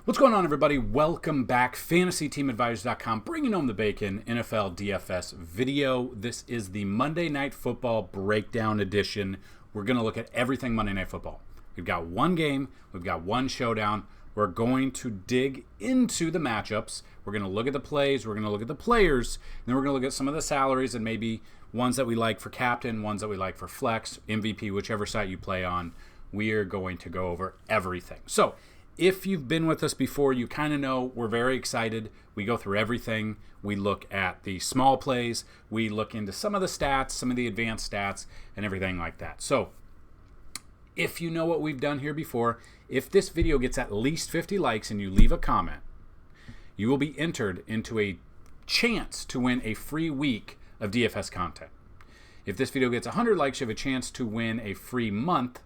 What's going on, everybody? Welcome back. FantasyTeamAdvisors.com, bringing home the bacon, NFL DFS video. This is the Monday Night Football Breakdown edition. We're going to look at everything Monday Night Football. We've got one game. We've got one showdown. We're going to dig into the matchups. We're going to look at the plays. We're going to look at the players. And then we're going to look at some of the salaries and maybe ones that we like for captain, ones that we like for flex, MVP, whichever site you play on. We are going to go over everything. So, if you've been with us before, you kind of know we're very excited. We go through everything. We look at the small plays. We look into some of the stats, some of the advanced stats, and everything like that. So if you know what we've done here before, if this video gets at least 50 likes and you leave a comment, you will be entered into a chance to win a free week of DFS content. If this video gets 100 likes, you have a chance to win a free month.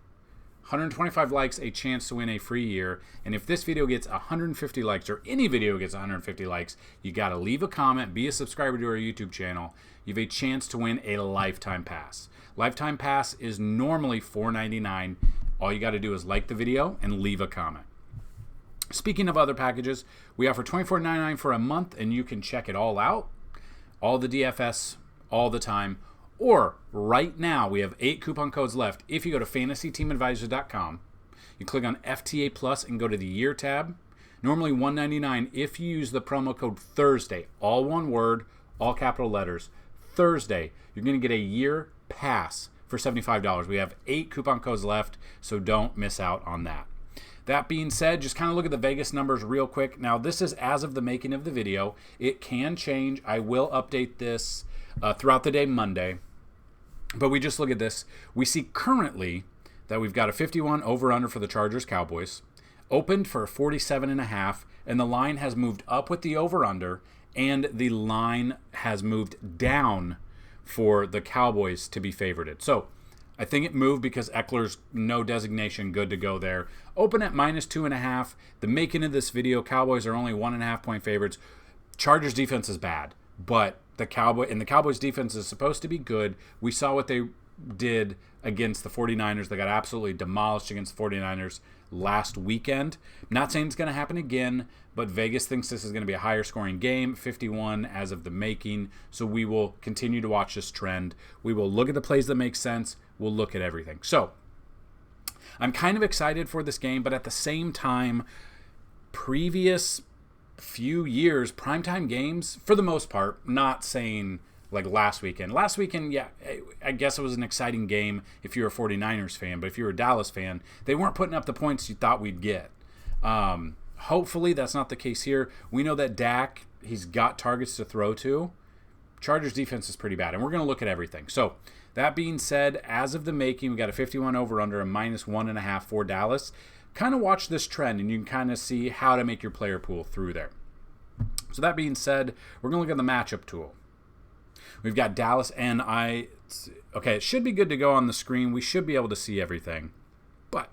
125 likes, a chance to win a free year. And if this video gets 150 likes, or any video gets 150 likes, you got to leave a comment, be a subscriber to our YouTube channel. You have a chance to win a lifetime pass. Lifetime pass is normally $4.99. All you got to do is like the video and leave a comment. Speaking of other packages, we offer $24.99 for a month, and you can check it all out. All the DFS, all the time. Or right now, we have 8 coupon codes left. If you go to FantasyTeamAdvisors.com, you click on FTA Plus and go to the year tab. Normally $199 if you use the promo code Thursday. All one word, all capital letters. Thursday, you're going to get a year pass for $75. We have 8 coupon codes left, so don't miss out on that. That being said, just kind of look at the Vegas numbers real quick. Now, this is as of the making of the video. It can change. I will update this throughout the day Monday. But we just look at this. We see currently that we've got a 51 over-under for the Chargers-Cowboys, opened for 47.5, and the line has moved up with the over-under, and the line has moved down for the Cowboys to be favorited. So I think it moved because Eckler's no designation, good to go there. Open at -2.5. The making of this video, Cowboys are only 1.5 point favorites. Chargers defense is bad, but the Cowboys defense is supposed to be good. We saw what they did against the 49ers. They got absolutely demolished against the 49ers last weekend. I'm not saying it's going to happen again, but Vegas thinks this is going to be a higher scoring game, 51 as of the making. So we will continue to watch this trend. We will look at the plays that make sense. We'll look at everything. So I'm kind of excited for this game, but at the same time, previous few years, primetime games, for the most part, not saying like last weekend. Last weekend, yeah, I guess it was an exciting game if you're a 49ers fan, but if you're a Dallas fan, they weren't putting up the points you thought we'd get. Hopefully that's not the case here. We know that Dak, he's got targets to throw to. Chargers defense is pretty bad, and we're going to look at everything. So that being said, as of the making, we got a 51 over-under, a -1.5 for Dallas. Kind of watch this trend, and you can kind of see how to make your player pool through there. So that being said, we're going to look at the matchup tool. We've got Dallas and okay, it should be good to go on the screen. We should be able to see everything. But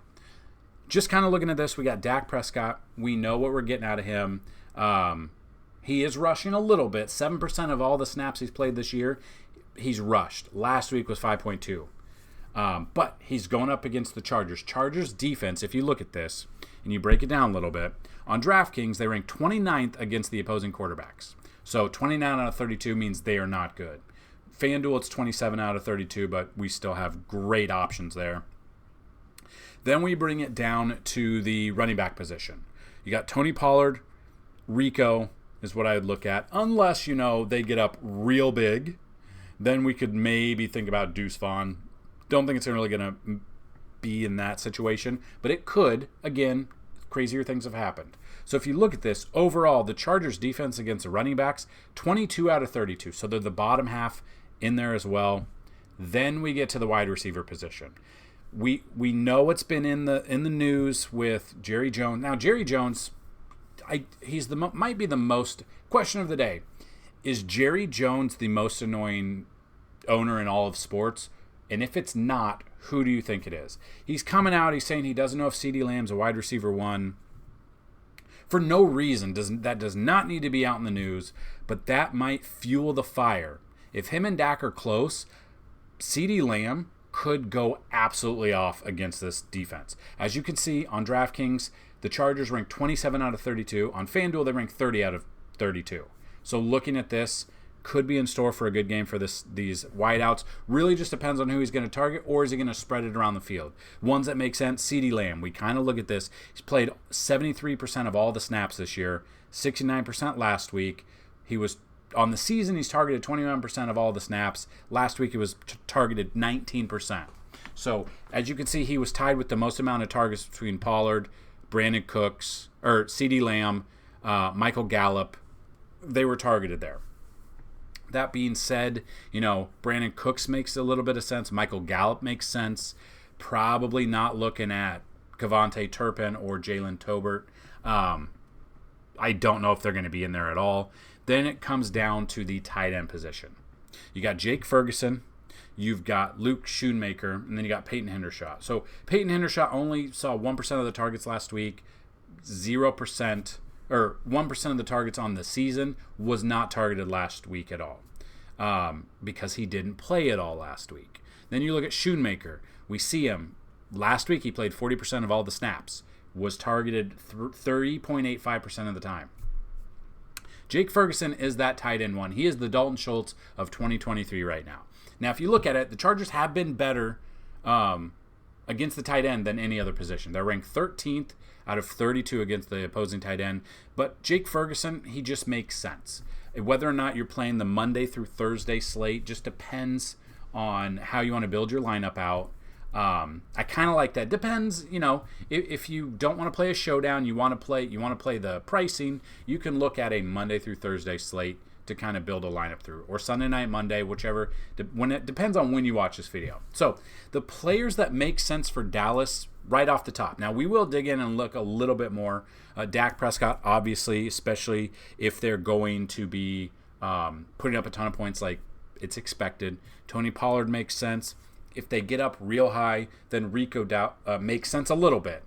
just kind of looking at this, we got Dak Prescott. We know what we're getting out of him. He is rushing a little bit. 7% of all the snaps he's played this year, he's rushed. Last week was 5.2. But he's going up against the Chargers. Chargers defense, if you look at this and you break it down a little bit, on DraftKings, they rank 29th against the opposing quarterbacks. So 29 out of 32 means they are not good. FanDuel, it's 27 out of 32, but we still have great options there. Then we bring it down to the running back position. You got Tony Pollard, Rico is what I would look at, unless, they get up real big. Then we could maybe think about Deuce Vaughn. Don't think it's really going to be in that situation, but it could. Again, crazier things have happened. So if you look at this, overall, the Chargers defense against the running backs, 22 out of 32. So they're the bottom half in there as well. Then we get to the wide receiver position. We know what's been in the news with Jerry Jones. Now, Jerry Jones, he's might be the most question of the day. Is Jerry Jones the most annoying owner in all of sports? And if it's not, who do you think it is? He's coming out. He's saying he doesn't know if CeeDee Lamb's a wide receiver 1. For no reason. That does not need to be out in the news, but that might fuel the fire. If him and Dak are close, CeeDee Lamb could go absolutely off against this defense. As you can see on DraftKings, The Chargers rank 27 out of 32. On FanDuel, they rank 30 out of 32. So looking at this, could be in store for a good game for these wideouts. Really just depends on who he's going to target, or is he going to spread it around the field. Ones that make sense, CeeDee Lamb. We kind of look at this. He's played 73% of all the snaps this year, 69% last week. He was on the season, he's targeted 21% of all the snaps. Last week, he was targeted 19%. So as you can see, he was tied with the most amount of targets between Pollard, Brandon Cooks, or CeeDee Lamb, Michael Gallup. They were targeted there. That being said, Brandon Cooks makes a little bit of sense. Michael Gallup makes sense. Probably not looking at Kevontae Turpin or Jalen Tolbert. I don't know if they're going to be in there at all. Then it comes down to the tight end position. You got Jake Ferguson. You've got Luke Schoonmaker. And then you got Peyton Hendershot. So Peyton Hendershot only saw 1% of the targets last week. 0%. Or 1% of the targets on the season was not targeted last week at all, because he didn't play at all last week. Then you look at Schoonmaker. We see him. Last week he played 40% of all the snaps, was targeted 30.85% of the time. Jake Ferguson is that tight end one. He is the Dalton Schultz of 2023 right now. Now, if you look at it, the Chargers have been better against the tight end than any other position. They're ranked 13th out of 32 against the opposing tight end. But Jake Ferguson, he just makes sense. Whether or not you're playing the Monday through Thursday slate just depends on how you want to build your lineup out. I kind of like that. Depends, if you don't want to play a showdown, you want to play the pricing, you can look at a Monday through Thursday slate to kind of build a lineup through, or Sunday night, Monday, whichever. When it depends on when you watch this video. So the players that make sense for Dallas right off the top. Now we will dig in and look a little bit more. Dak Prescott, obviously, especially if they're going to be putting up a ton of points like it's expected. Tony Pollard makes sense. If they get up real high, then Rico makes sense a little bit.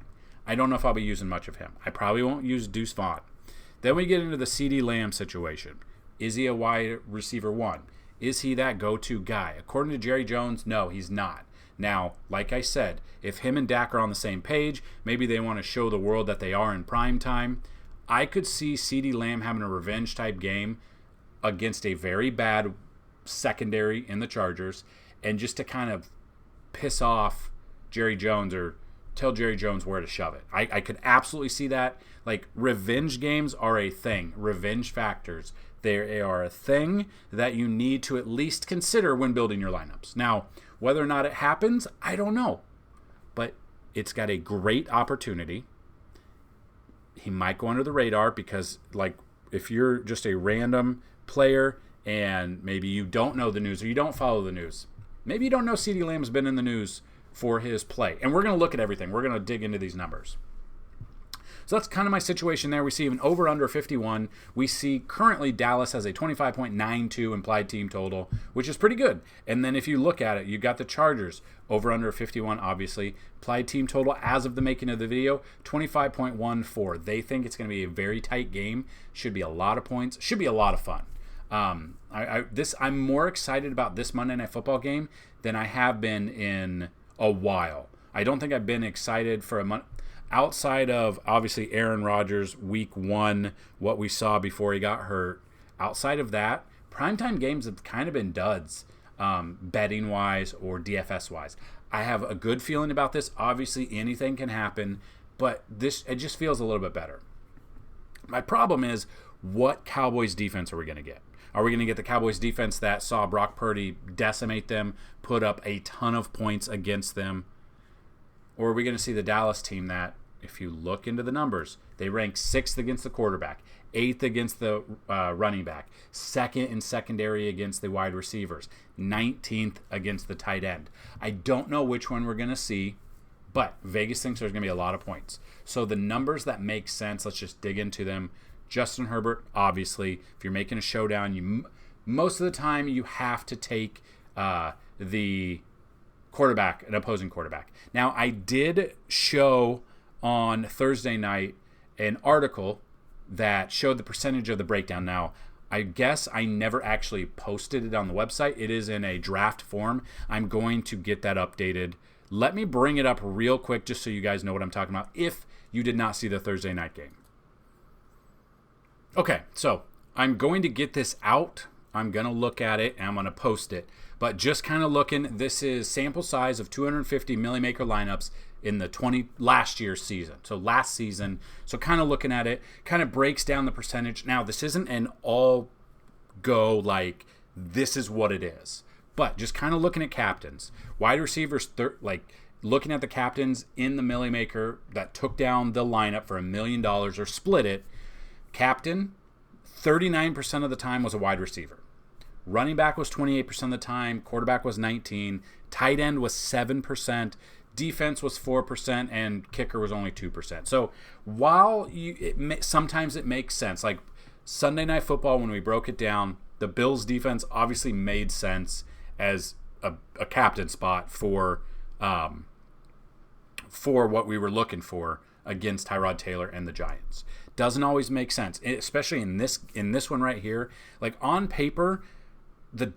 I don't know if I'll be using much of him. I probably won't use Deuce Vaughn. Then we get into the CeeDee Lamb situation. Is he a wide receiver one? Is he that go-to guy? According to Jerry Jones, no, he's not. Now, like I said, if him and Dak are on the same page, maybe they want to show the world that they are in prime time. I could see CeeDee Lamb having a revenge-type game against a very bad secondary in the Chargers, and just to kind of piss off Jerry Jones or tell Jerry Jones where to shove it. I could absolutely see that. Like, revenge games are a thing. Revenge factors. They are a thing that you need to at least consider when building your lineups. Now, whether or not it happens, I don't know. But it's got a great opportunity. He might go under the radar because, like, if you're just a random player and maybe you don't know the news or you don't follow the news, maybe you don't know CeeDee Lamb's been in the news for his play. And we're going to look at everything. We're going to dig into these numbers. So that's kind of my situation there. We see an over-under 51. We see currently Dallas has a 25.92 implied team total, which is pretty good. And then if you look at it, you got the Chargers over-under 51, obviously. Implied team total as of the making of the video, 25.14. They think it's going to be a very tight game. Should be a lot of points. Should be a lot of fun. I'm more excited about this Monday Night Football game than I have been in a while. I don't think I've been excited for a month. Outside of, obviously, Aaron Rodgers, week 1, what we saw before he got hurt. Outside of that, primetime games have kind of been duds, betting-wise or DFS-wise. I have a good feeling about this. Obviously, anything can happen, but it just feels a little bit better. My problem is, what Cowboys defense are we going to get? Are we going to get the Cowboys defense that saw Brock Purdy decimate them, put up a ton of points against them? Or are we going to see the Dallas team that, if you look into the numbers, they rank 6th against the quarterback, 8th against the running back, 2nd in secondary against the wide receivers, 19th against the tight end. I don't know which one we're going to see, but Vegas thinks there's going to be a lot of points. So the numbers that make sense, let's just dig into them. Justin Herbert, obviously, if you're making a showdown, most of the time you have to take the quarterback, an opposing quarterback. Now, I did show on Thursday night an article that showed the percentage of the breakdown. Now, I guess I never actually posted it on the website. It is in a draft form. I'm going to get that updated. Let me bring it up real quick just so you guys know what I'm talking about. If You did not see the Thursday night game. Okay, so I'm going to get this out. I'm going to look at it, and I'm going to post it. But just kind of looking, this is sample size of 250 Millie Maker lineups in the last year's season. So last season. So kind of looking at it, kind of breaks down the percentage. Now, this isn't an all go like this is what it is. But just kind of looking at captains. Wide receivers, looking at the captains in the Millie Maker that took down the lineup for $1 million or split it. Captain, 39% of the time was a wide receiver. Running back was 28% of the time. Quarterback was 19%. Tight end was 7%. Defense was 4%. And kicker was only 2%. So while sometimes it makes sense. Like Sunday Night Football, when we broke it down, the Bills defense obviously made sense as a captain spot for what we were looking for against Tyrod Taylor and the Giants. Doesn't always make sense, especially in this one right here. Like on paper, the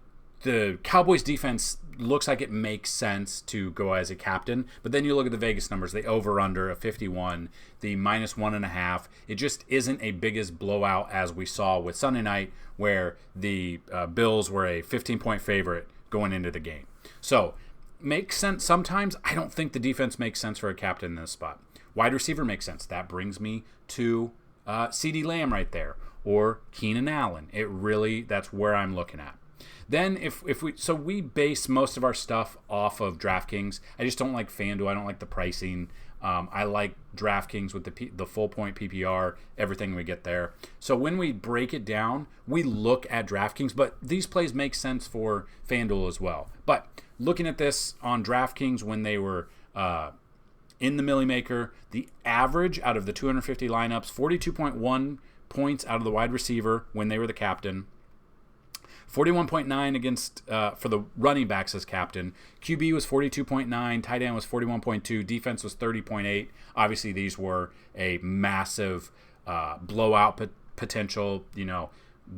Cowboys defense looks like it makes sense to go as a captain, but then you look at the Vegas numbers, the over-under of 51, the -1.5. It just isn't a big as blowout as we saw with Sunday night, where the Bills were a 15-point favorite going into the game. So makes sense sometimes. I don't think the defense makes sense for a captain in this spot. Wide receiver makes sense. That brings me to CeeDee Lamb right there, or Keenan Allen. That's where I'm looking at. Then we base most of our stuff off of DraftKings. I just don't like FanDuel. I don't like the pricing. I like DraftKings with the full point PPR, everything we get there. So when we break it down, we look at DraftKings, but these plays make sense for FanDuel as well. But looking at this on DraftKings when they were in the Millie Maker, the average out of the 250 lineups, 42.1 points out of the wide receiver when they were the captain. 41.9 against for the running backs as captain. QB was 42.9. Tight end was 41.2. Defense was 30.8. Obviously, these were a massive blowout potential.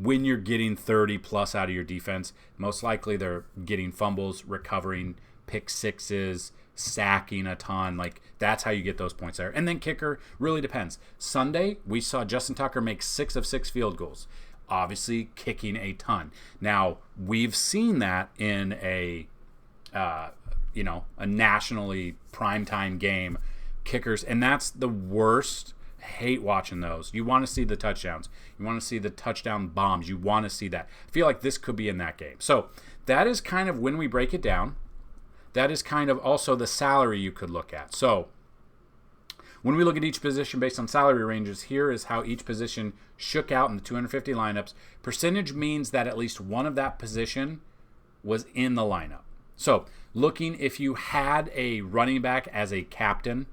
When you're getting 30 plus out of your defense, most likely they're getting fumbles, recovering, pick sixes, sacking a ton. Like that's how you get those points there. And then kicker really depends. Sunday, we saw Justin Tucker make 6 of 6 field goals. Obviously kicking a ton. Now, we've seen that in a nationally primetime game, kickers, and that's the worst. Hate watching those. You want to see the touchdowns. You want to see the touchdown bombs. You want to see that. I feel like this could be in that game. So that is kind of when we break it down. That is kind of also the salary you could look at. So when we look at each position based on salary ranges, here is how each position shook out in the 250 lineups. Percentage means that at least one of that position was in the lineup. So looking, if you had a running back as a captain,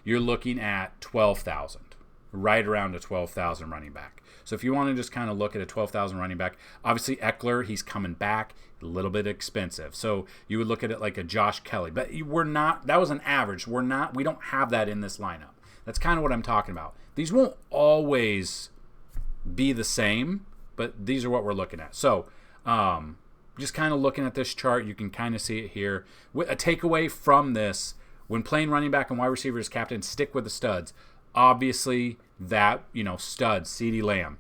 you're looking at 12,000, right around a 12,000 running back. So if you want to just kind of look at a 12,000 running back, obviously Eckler, he's coming back, a little bit expensive. So you would look at it like a Josh Kelly, but that was an average. We don't have that in this lineup. That's kind of what I'm talking about. These won't always be the same, but these are what we're looking at. So just kind of looking at this chart, you can kind of see it here. A takeaway from this, when playing running back and wide receiver as captain, stick with the studs. Obviously, that, studs, CeeDee Lamb,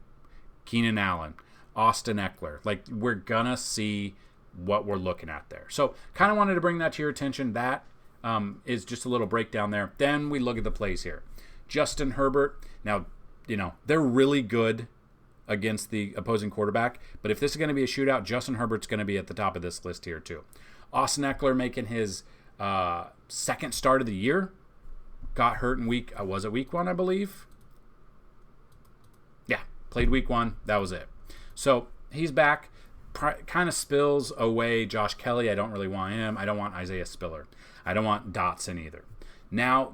Keenan Allen, Austin Eckler. Like, we're going to see what we're looking at there. So, kind of wanted to bring that to your attention. That is just a little breakdown there. Then we look at the plays here. Justin Herbert. Now, they're really good against the opposing quarterback. But if this is going to be a shootout, Justin Herbert's going to be at the top of this list here, too. Austin Eckler making his second start of the year. Got hurt in week 1, I believe? Yeah, played week 1. That was it. So he's back. Kind of spills away Josh Kelly. I don't really want him. I don't want Isaiah Spiller. I don't want Dotson either. Now,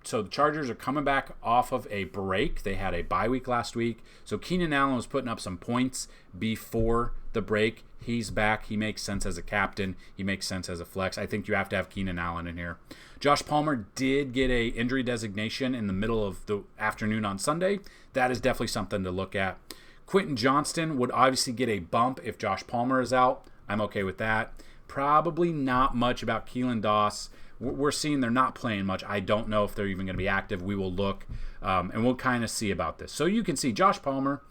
so the Chargers are coming back off of a break. They had a bye week last week. So Keenan Allen was putting up some points before the break. He's back. He makes sense as a captain. He makes sense as a flex. I think you have to have Keenan Allen in here. Josh Palmer did get a injury designation in the middle of the afternoon on Sunday. That is definitely something to look at. Quentin Johnston would obviously get a bump if Josh Palmer is out. I'm okay with that. Probably not much about Keelan Doss we're seeing they're not playing much. I don't know if they're even going to be active. We will look, and we'll kind of see about this. So you can see Josh Palmer,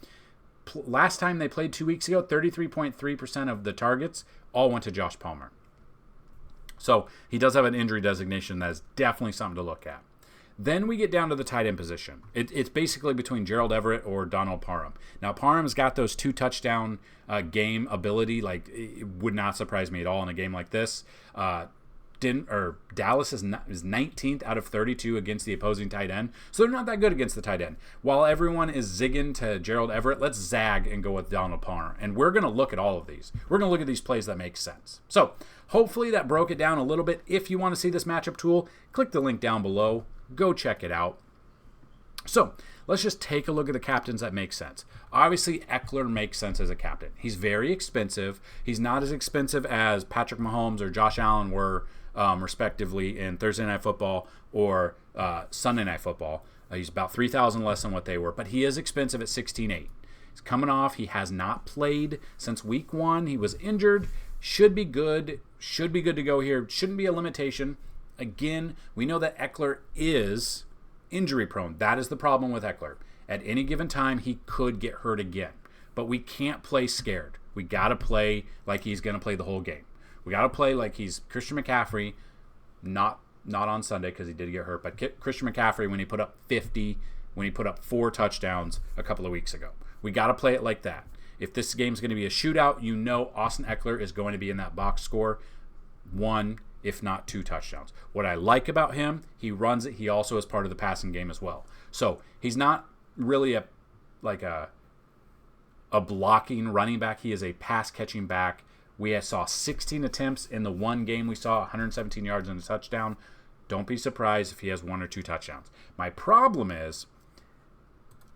last time they played 2 weeks ago, 33.3% of the targets all went to Josh Palmer. So he does have an injury designation. That is definitely something to look at. Then we get down to the tight end position. It's basically between Gerald Everett or Donald Parham. Now, Parham's got those 2 touchdown game ability. Like, it would not surprise me at all in a game like this. Dallas is 19th out of 32 against the opposing tight end, so they're not that good against the tight end. While everyone is zigging to Gerald Everett, let's zag and go with Donald Parham. And we're going to look at all of these. We're going to look at these plays that make sense. So hopefully that broke it down a little bit. If you want to see this matchup tool, click the link down below. Go check it out. So let's just take a look at the captains that make sense. Obviously, Eckler makes sense as a captain. He's very expensive. He's not as expensive as Patrick Mahomes or Josh Allen were, respectively, in Thursday Night Football or Sunday Night Football. He's about $3,000 less than what they were, but he is expensive at $16,800. He's coming off. He has not played since week 1. He was injured. Should be good. Should be good to go here. Shouldn't be a limitation. Again, we know that Eckler is injury prone. That is the problem with Eckler. At any given time, he could get hurt again. But we can't play scared. We got to play like he's going to play the whole game. We got to play like he's Christian McCaffrey, not on Sunday because he did get hurt, but Christian McCaffrey when he put up 50, when he put up 4 touchdowns a couple of weeks ago. We got to play it like that. If this game's going to be a shootout, you know Austin Eckler is going to be in that box score, 1, if not 2 touchdowns. What I like about him, he runs it. He also is part of the passing game as well. So he's not really a blocking running back. He is a pass-catching back. We saw 16 attempts in the one game. We saw 117 yards and a touchdown. Don't be surprised if he has 1 or 2 touchdowns. My problem is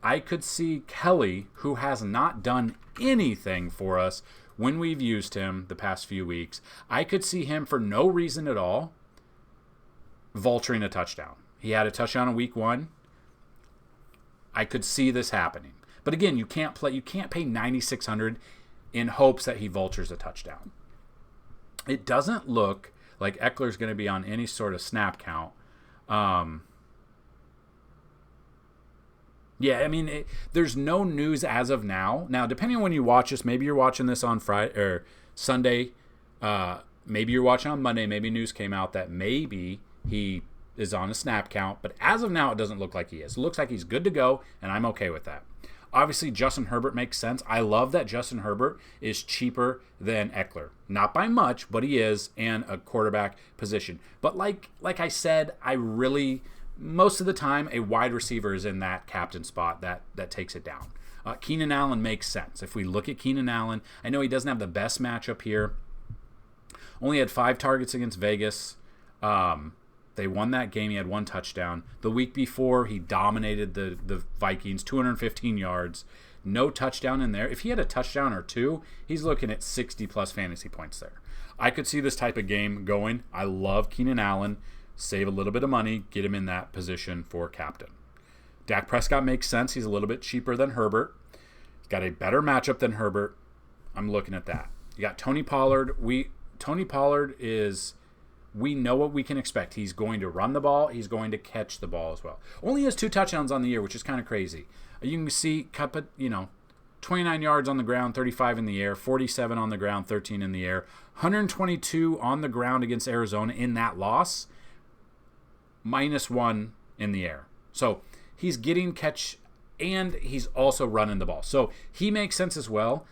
I could see Kelly, who has not done anything for us when we've used him the past few weeks, I could see him for no reason at all vulturing a touchdown. He had a touchdown in week 1. I could see this happening. But again, you can't pay $9,600 in hopes that he vultures a touchdown. It doesn't look like Eckler's going to be on any sort of snap count. Yeah, I mean, there's no news as of now. Now, depending on when you watch this, maybe you're watching this on Friday or Sunday. Maybe you're watching on Monday. Maybe news came out that maybe he is on a snap count. But as of now, it doesn't look like he is. It looks like he's good to go, and I'm okay with that. Obviously, Justin Herbert makes sense. I love that Justin Herbert is cheaper than Eckler. Not by much, but he is, and a quarterback position. But like I said, most of the time, a wide receiver is in that captain spot that takes it down. Keenan Allen makes sense. If we look at Keenan Allen, I know he doesn't have the best matchup here. Only had 5 targets against Vegas. They won that game. He had 1 touchdown. The week before, he dominated the Vikings, 215 yards. No touchdown in there. If he had a touchdown or 2, he's looking at 60-plus fantasy points there. I could see this type of game going. I love Keenan Allen. Save a little bit of money. Get him in that position for captain. Dak Prescott makes sense. He's a little bit cheaper than Herbert. He's got a better matchup than Herbert. I'm looking at that. You got Tony Pollard. We know what we can expect. He's going to run the ball. He's going to catch the ball as well. Only has 2 touchdowns on the year, which is kind of crazy. You can see 29 yards on the ground, 35 in the air, 47 on the ground, 13 in the air, 122 on the ground against Arizona in that loss, -1 in the air. So he's getting catch, and he's also running the ball. So he makes sense as well.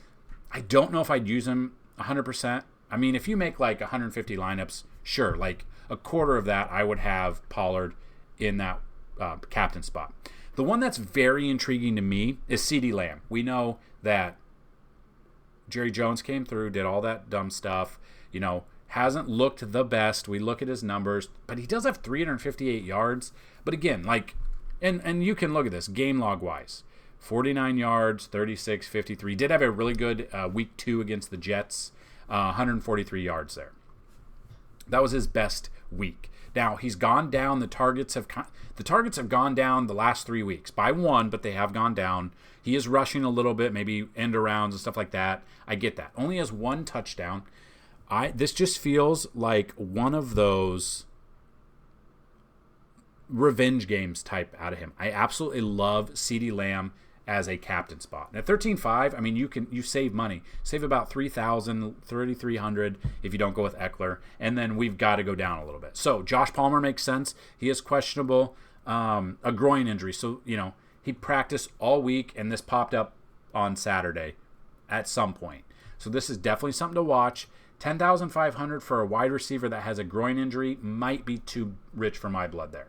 I don't know if I'd use him 100%. I mean, if you make like 150 lineups, sure, like a quarter of that, I would have Pollard in that captain spot. The one that's very intriguing to me is CeeDee Lamb. We know that Jerry Jones came through, did all that dumb stuff, hasn't looked the best. We look at his numbers, but he does have 358 yards. But again, and you can look at this game log wise. 49 yards, 36, 53. Did have a really good week 2 against the Jets. 143 yards there. That was his best week. Now he's gone down. The targets have gone down the last 3 weeks by 1, but they have gone down. He is rushing a little bit, maybe end arounds and stuff like that. I get that. Only has 1 touchdown. This just feels like one of those revenge games type out of him. I absolutely love CeeDee Lamb as a captain spot. And at 13.5, I mean, you save money. Save about 3,300 if you don't go with Eckler. And then we've got to go down a little bit. So Josh Palmer makes sense. He is questionable, a groin injury. So, he practiced all week, and this popped up on Saturday at some point. So this is definitely something to watch. 10,500 for a wide receiver that has a groin injury might be too rich for my blood there.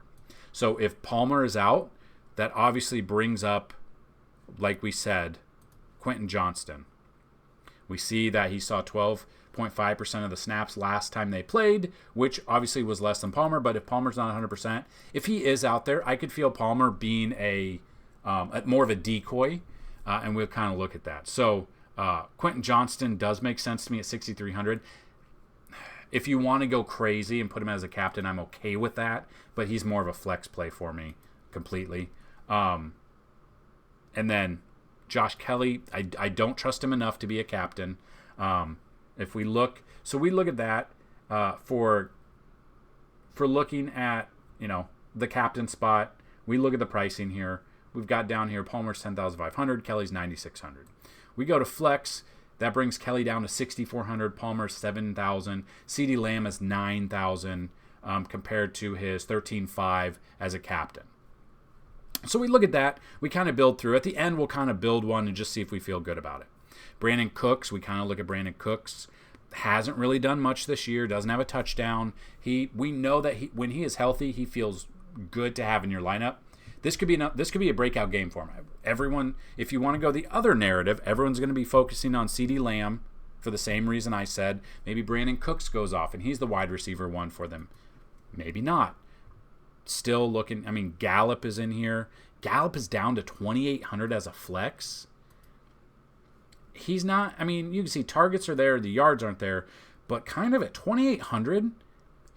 So if Palmer is out, that obviously brings up, like we said, Quentin Johnston. We see that he saw 12.5% of the snaps last time they played, which obviously was less than Palmer. But if Palmer's not 100%, if he is out there, I could feel Palmer being a more of a decoy, and we'll kind of look at that. So Quentin Johnston does make sense to me at 6,300. If you want to go crazy and put him as a captain, I'm okay with that, but he's more of a flex play for me completely. And then Josh Kelly, I don't trust him enough to be a captain. If we look at that for looking at the captain spot. We look at the pricing here. We've got down here Palmer's 10,500, Kelly's 9,600. We go to flex. That brings Kelly down to 6,400. Palmer's 7,000. CeeDee Lamb is 9,000 compared to his 13.5 as a captain. So we look at that. We kind of build through. At the end, we'll kind of build one and just see if we feel good about it. Brandon Cooks, we kind of look at Brandon Cooks. Hasn't really done much this year. Doesn't have a touchdown. We know that when he is healthy, he feels good to have in your lineup. This could be a breakout game for him. Everyone, if you want to go the other narrative, everyone's going to be focusing on CeeDee Lamb for the same reason I said. Maybe Brandon Cooks goes off and he's the wide receiver one for them. Maybe not. Still looking. I mean, Gallup is in here. Gallup is down to 2,800 as a flex. He's not. I mean, you can see targets are there, the yards aren't there, but kind of at 2,800.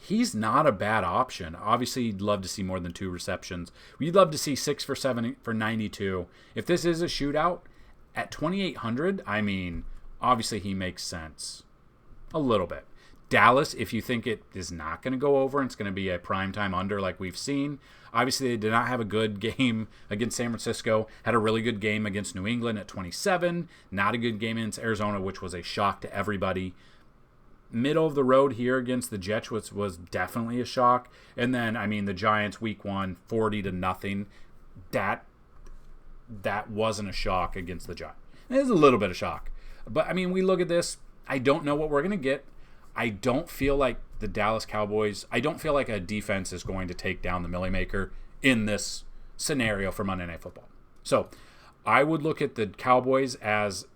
He's not a bad option. Obviously, you'd love to see more than 2 receptions. We'd love to see 6 for 7 for 92. If this is a shootout at 2,800, I mean, obviously he makes sense. A little bit. Dallas, if you think it is not going to go over and it's going to be a primetime under like we've seen. Obviously, they did not have a good game against San Francisco. Had a really good game against New England at 27. Not a good game against Arizona, which was a shock to everybody. Middle of the road here against the Jets was definitely a shock. And then, I mean, the Giants week 1, 40-0. That wasn't a shock against the Giants. It is a little bit of shock. But, I mean, we look at this. I don't know what we're going to get. I don't feel like the Dallas Cowboys, I don't feel like a defense is going to take down the Millie Maker in this scenario for Monday Night Football. So, I would look at the Cowboys as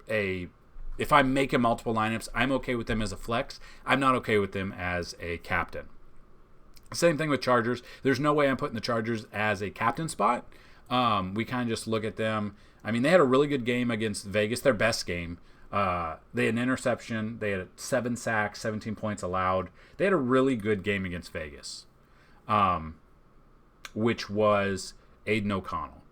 if I'm making multiple lineups, I'm okay with them as a flex. I'm not okay with them as a captain. Same thing with Chargers. There's no way I'm putting the Chargers as a captain spot. We kind of just look at them. I mean, they had a really good game against Vegas, their best game. They had an interception. They had 7 sacks, 17 points allowed. They had a really good game against Vegas, which was Aiden O'Connell.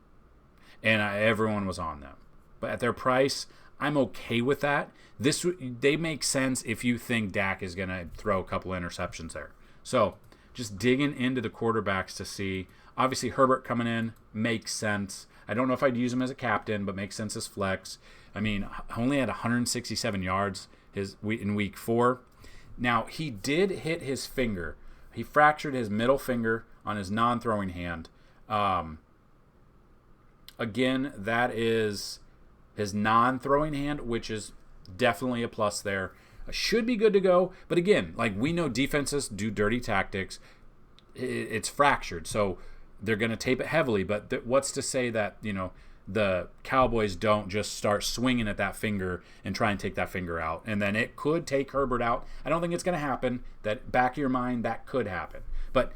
And everyone was on them. But at their price, I'm okay with that. They make sense if you think Dak is going to throw a couple interceptions there. So just digging into the quarterbacks to see. Obviously, Herbert coming in makes sense. I don't know if I'd use him as a captain, but makes sense as flex. I mean, only had 167 yards in week 4. Now, he did hit his finger. He fractured his middle finger on his non-throwing hand. Again, that is his non-throwing hand, which is definitely a plus there. Should be good to go. But again, like we know defenses do dirty tactics. It's fractured, so they're going to tape it heavily. But what's to say that, the Cowboys don't just start swinging at that finger and try and take that finger out. And then it could take Herbert out. I don't think it's going to happen. That back of your mind, that could happen. But,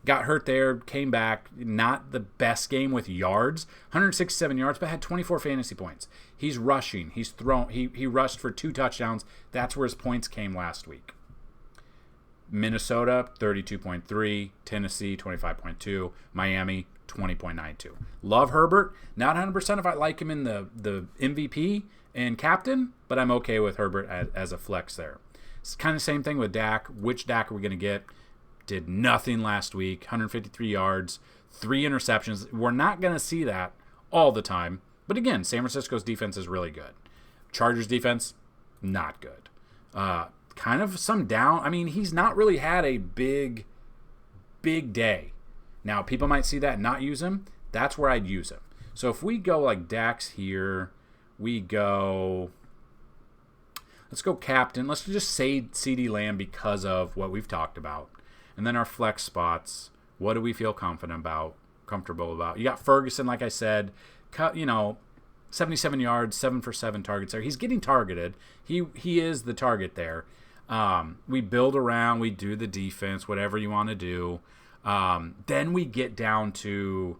got hurt there, came back, not the best game with yards, 167 yards, but had 24 fantasy points. He's rushing. He's thrown. He rushed for 2 touchdowns. That's where his points came last week. Minnesota, 32.3. Tennessee, 25.2. Miami, 20.92. Love Herbert. Not 100% if I like him in the MVP and captain, but I'm okay with Herbert as a flex there. It's kind of the same thing with Dak. Which Dak are we going to get? did nothing last week, 153 yards, 3 interceptions. We're not going to see that all the time. But again, San Francisco's defense is really good. Chargers defense, not good. Kind of some down. I mean, he's not really had a big day. Now, people might see that and not use him. That's where I'd use him. So if we go like Dax here, we go... Let's go captain. Let's just say CeeDee Lamb because of what we've talked about. And then our flex spots. What do we feel comfortable about? You got Ferguson, like I said, 77 yards, 7 for 7 targets there. He's getting targeted. He is the target there. We build around. We do the defense, whatever you want to do. Then we get down to,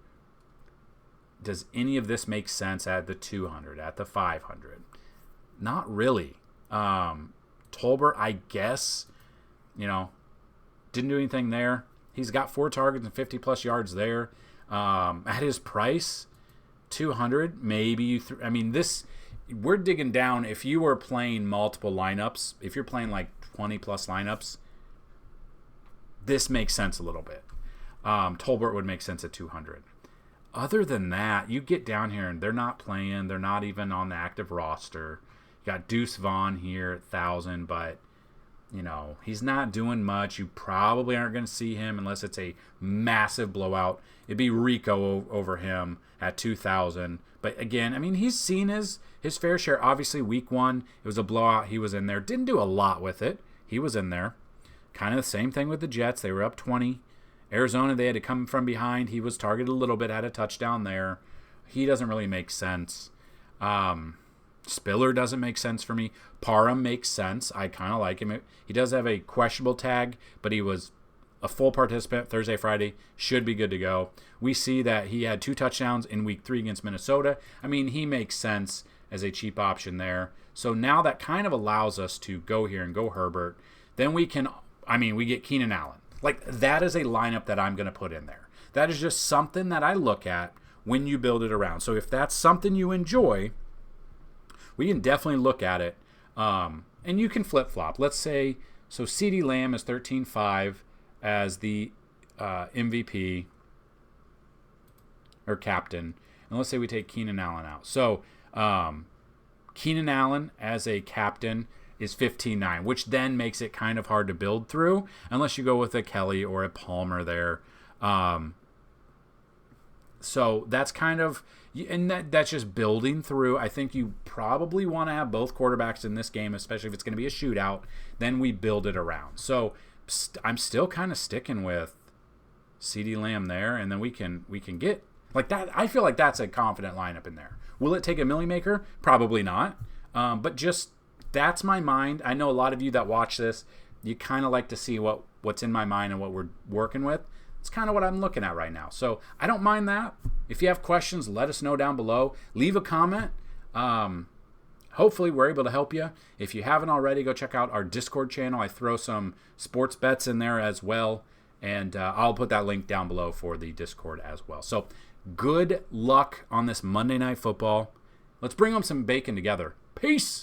does any of this make sense at the 200, at the 500? Not really. Tolbert, I guess, didn't do anything there. He's got 4 targets and 50-plus yards there. At his price, 200, maybe. We're digging down. If you were playing multiple lineups, if you're playing like 20-plus lineups, this makes sense a little bit. Tolbert would make sense at 200. Other than that, you get down here and they're not playing. They're not even on the active roster. You got Deuce Vaughn here at 1,000, but, he's not doing much. You probably aren't going to see him unless it's a massive blowout. It'd be Rico over him at 2,000. But again, he's seen his fair share. Obviously, week 1, it was a blowout. He was in there. Didn't do a lot with it. He was in there. Kind of the same thing with the Jets. They were up 20. Arizona, they had to come from behind. He was targeted a little bit, had a touchdown there. He doesn't really make sense. Spiller doesn't make sense for me. Parham makes sense. I kind of like him. He does have a questionable tag, but he was a full participant Thursday, Friday. Should be good to go. We see that he had 2 touchdowns in week 3 against Minnesota. He makes sense as a cheap option there. So now that kind of allows us to go here and go Herbert. Then we can, we get Keenan Allen. Like, that is a lineup that I'm going to put in there. That is just something that I look at when you build it around. So if that's something you enjoy, we can definitely look at it. And you can flip-flop. Let's say, so CeeDee Lamb is 13.5 as the MVP or captain. And let's say we take Keenan Allen out. So Keenan Allen as a captain is 15.9, which then makes it kind of hard to build through unless you go with a Kelly or a Palmer there. So that's kind of, and that's just building through. I think you probably want to have both quarterbacks in this game, especially if it's going to be a shootout. Then we build it around. So I'm still kind of sticking with CeeDee Lamb there, and then we can get like that. I feel like that's a confident lineup in there. Will it take a milli maker? Probably not. But just that's my mind. I know a lot of you that watch this, you kind of like to see what's in my mind and what we're working with. It's kind of what I'm looking at right now. So I don't mind that. If you have questions, let us know down below. Leave a comment. Hopefully we're able to help you. If you haven't already, go check out our Discord channel. I throw some sports bets in there as well. And I'll put that link down below for the Discord as well. So good luck on this Monday Night Football. Let's bring home some bacon together. Peace.